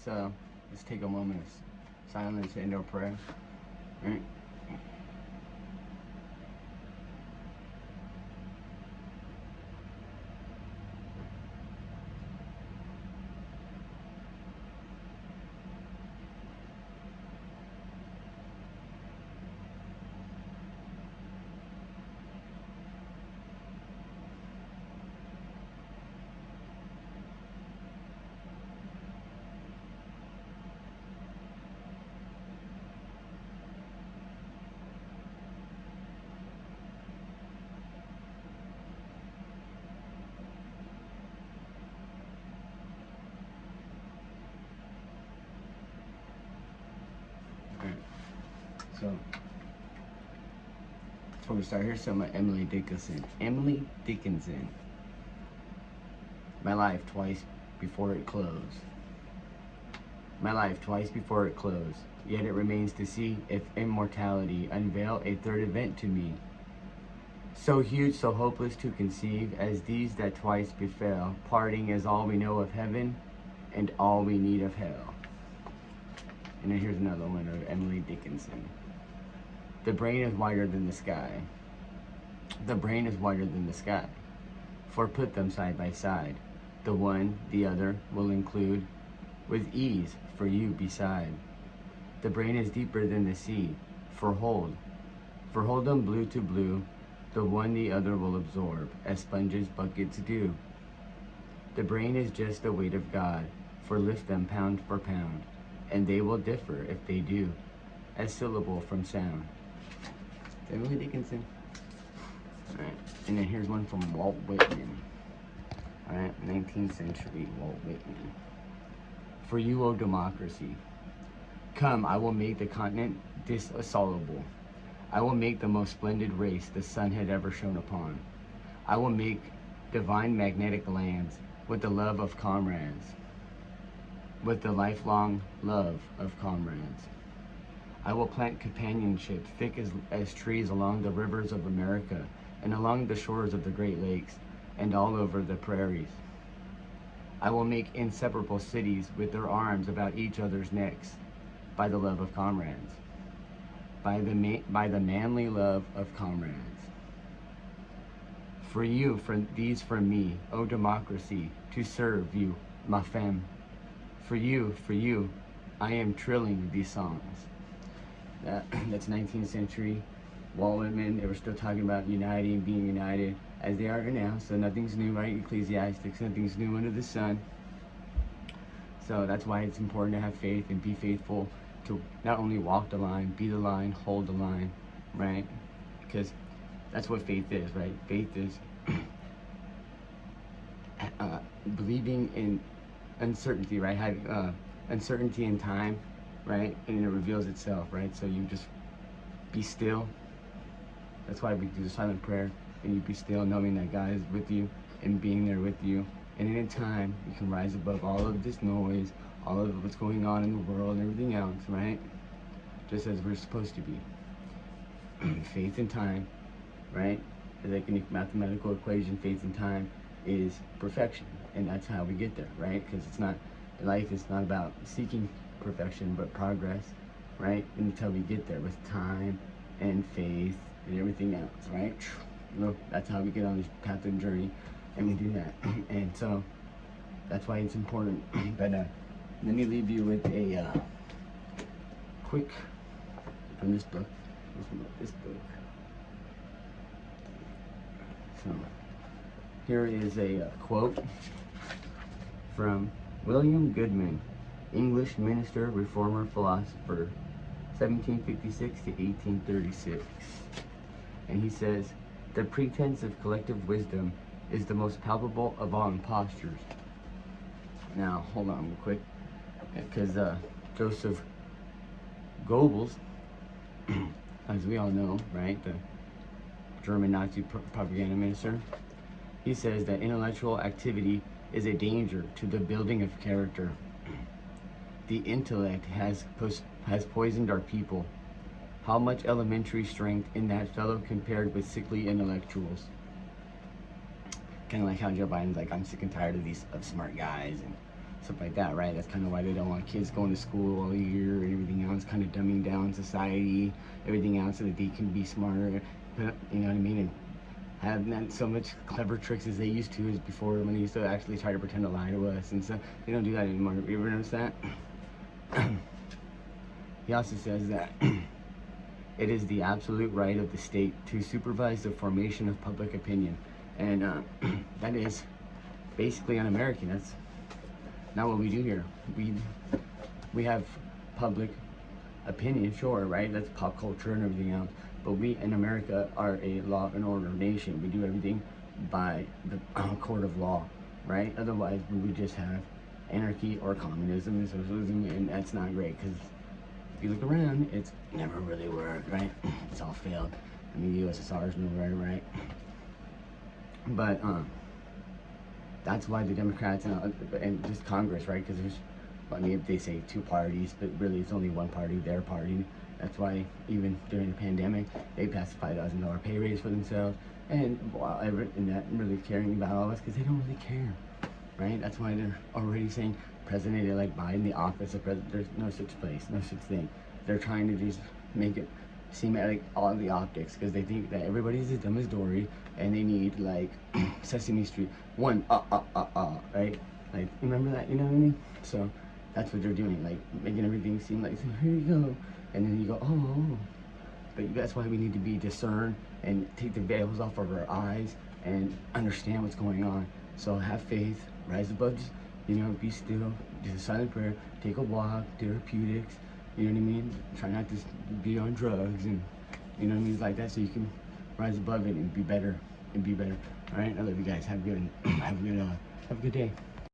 let's take a moment of silence and our prayer. Right? So, before we start, here's some of Emily Dickinson. Emily Dickinson. My life twice before it closed. My life twice before it closed. Yet it remains to see if immortality unveil a third event to me. So huge, so hopeless to conceive as these that twice befell. Parting is all we know of heaven and all we need of hell. And then here's another one of Emily Dickinson. The brain is wider than the sky. The brain is wider than the sky. For put them side by side. The one, the other, will include with ease for you beside. The brain is deeper than the sea. For hold them blue to blue. The one the other will absorb, as sponges buckets do. The brain is just the weight of God. For lift them pound for pound. And they will differ if they do, as syllable from sound. Emily Dickinson. Alright, and then here's one from Walt Whitman. Alright, 19th century Walt Whitman. For you, O democracy, come, I will make the continent dissoluble. I will make the most splendid race the sun had ever shone upon. I will make divine magnetic lands with the love of comrades. With the lifelong love of comrades. I will plant companionship thick as trees along the rivers of America and along the shores of the Great Lakes and all over the prairies. I will make inseparable cities with their arms about each other's necks by the love of comrades, by the manly love of comrades. For you, for these from me, O democracy, to serve you, ma femme. For you, I am trilling these songs. That's 19th century Walt Whitman. They were still talking about uniting, being united, as they are now. So nothing's new, right? Ecclesiastics, nothing's new under the sun. So that's why it's important to have faith and be faithful to not only walk the line, be the line, hold the line, right? Because that's what faith is, right? Faith is believing in uncertainty, right? Having uncertainty in time, right? And it reveals itself, right? So you just be still. That's why we do the silent prayer, and you be still, knowing that God is with you and being there with you. And in time, you can rise above all of this noise, all of what's going on in the world and everything else, right? Just as we're supposed to be. Faith and time, right? Like a mathematical equation, faith and time is perfection. And that's how we get there, right? Because it's not, life is not about seeking perfection, but progress, right? Until we get there with time and faith and everything else, right? That's how we get on this path and journey, and we do that. And so that's why it's important. But let me leave you with a quick from this book. This book. So here is a quote from William Goodwin, English minister, reformer, philosopher, 1756 to 1836. And he says, the pretense of collective wisdom is the most palpable of all impostures. Now, hold on real quick, because Joseph Goebbels, as we all know, right, the German Nazi propaganda minister, he says that intellectual activity is a danger to the building of character. The intellect has poisoned our people. How much elementary strength in that fellow compared with sickly intellectuals? Kind of like how Joe Biden's like, I'm sick and tired of these smart guys, and stuff like that, right? That's kind of why they don't want kids going to school all year and everything else, kind of dumbing down society, everything else, so that they can be smarter, you know what I mean, and have not so much clever tricks as they used to as before, when they used to actually try to pretend to lie to us and stuff. They don't do that anymore. You ever notice that? He also says that it is the absolute right of the state to supervise the formation of public opinion. And that is basically un-American. That's not what we do here. We have public opinion, sure, right? That's pop culture and everything else. But we in America are a law and order nation. We do everything by the court of law, right? Otherwise, we would just have anarchy or communism and socialism, and that's not great, because if you look around, it's never really worked, right? It's all failed. I mean, the USSR is nowhere, right? But that's why the Democrats and just Congress, right? Because there's, I mean, they say two parties, but really it's only one party, their party. That's why even during the pandemic, they passed a $5,000 pay raise for themselves, and not really caring about all of us, because they don't really care, right? That's why they're already saying President-elect Biden, the office of president, there's no such place, no such thing. They're trying to just make it seem like all the optics, because they think that everybody's as dumb as Dory, and they need like Sesame Street, right? Like, remember that, you know what I mean? So that's what they're doing, like making everything seem like, here you go, and then you go, oh. But that's why we need to be discerned and take the veils off of our eyes and understand what's going on. So have faith, rise above, you know, be still, do a silent prayer, take a walk, therapeutics, you know what I mean? Try not to be on drugs and, you know what I mean, like that, so you can rise above it and be better, All right, I love you guys. Have a good day.